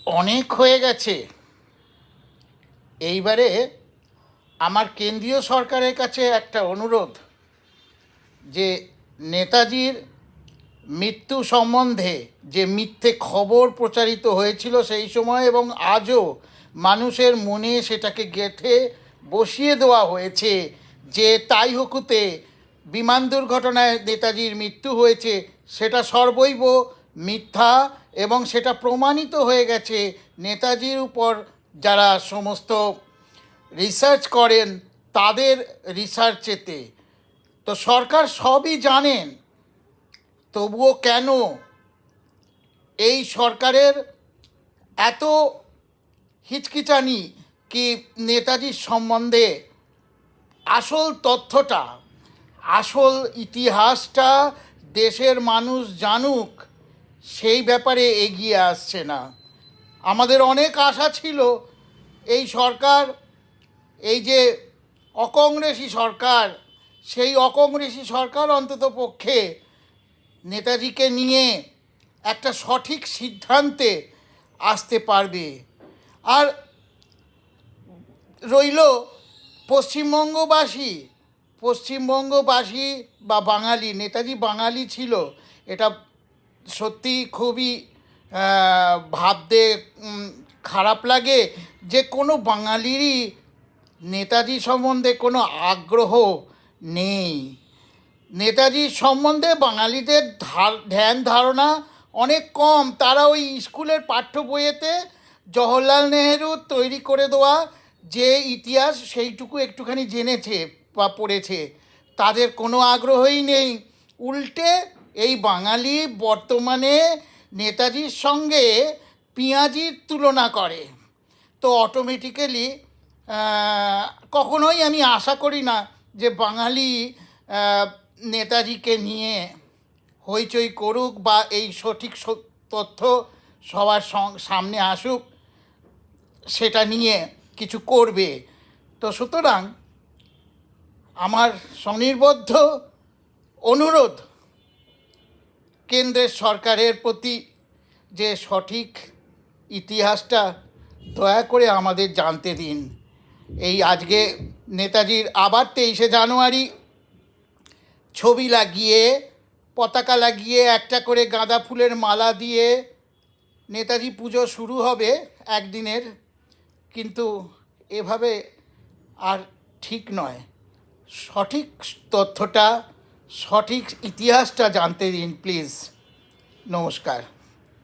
অনেক হয়ে গেছে। এইবারে আমার কেন্দ্রীয় সরকারের কাছে একটা অনুরোধ, যে নেতাজির মৃত্যু সম্বন্ধে যে মিথ্যে খবর প্রচারিত হয়েছিল সেই সময় এবং আজও মানুষের মনে সেটাকে গেঁথে বসিয়ে দেওয়া হয়েছে যে তাই হকুতে বিমান দুর্ঘটনায় নেতাজির মৃত্যু হয়েছে, সেটা সর্বৈব মিথ্যা। এবং সেটা প্রমাণিত হয়ে গেছে নেতাজির উপর যারা সমস্ত রিসার্চ করেন তাদের রিসার্চেতে। তো সরকার সবই জানেন, তবুও কেন এই সরকারের এত হিচকিচানি কি নেতাজির সম্বন্ধে আসল তথ্যটা, আসল ইতিহাসটা দেশের মানুষ জানুক, সেই ব্যাপারে এগিয়ে আসছে না। আমাদের অনেক আশা ছিল এই সরকার, এই যে অকংগ্রেসী সরকার, সেই অকংগ্রেসী সরকার অন্তত পক্ষে নেতাজিকে নিয়ে একটা সঠিক সিদ্ধান্তে আসতে পারবে। আর রইল পশ্চিমবঙ্গবাসী বা বাঙালি, নেতাজি বাঙালি ছিল, এটা সত্যি খুবই ভাবতে খারাপ লাগে যে কোনো বাঙালিরই নেতাজি সম্বন্ধে কোনো আগ্রহ নেই। নেতাজির সম্বন্ধে বাঙালিদের ধ্যান ধারণা অনেক কম। তারা ওই স্কুলের পাঠ্য বইয়েতে জওহরলাল নেহেরু তৈরি করে দেওয়া যে ইতিহাস সেইটুকু একটুখানি জেনেছে বা পড়েছে, তাদের কোনো আগ্রহই নেই। উল্টে এই বাঙালি বর্তমানে নেতাজির সঙ্গে পিঁয়াজির তুলনা করে। তো অটোমেটিক্যালি কখনোই আমি আশা করি না যে বাঙালি নেতাজিকে নিয়ে হইচই করুক বা এই সঠিক তথ্য সবার সামনে আসুক, সেটা নিয়ে কিছু করবে। তো সুতরাং আমার স্বনির্বদ্ধ অনুরোধ কেন্দ্রের সরকারের প্রতি যে সঠিক ইতিহাসটা দয়া করে আমাদের জানতে দিন। এই আজকে নেতাজির আবার 23শে জানুয়ারি ছবি লাগিয়ে, পতাকা লাগিয়ে, একটা করে গাঁদা ফুলের মালা দিয়ে নেতাজি পুজো শুরু হবে একদিনের, কিন্তু এভাবে আর ঠিক নয়। সঠিক তথ্যটা, সঠিক ইতিহাসটা জানতে দিন প্লিজ। নমস্কার।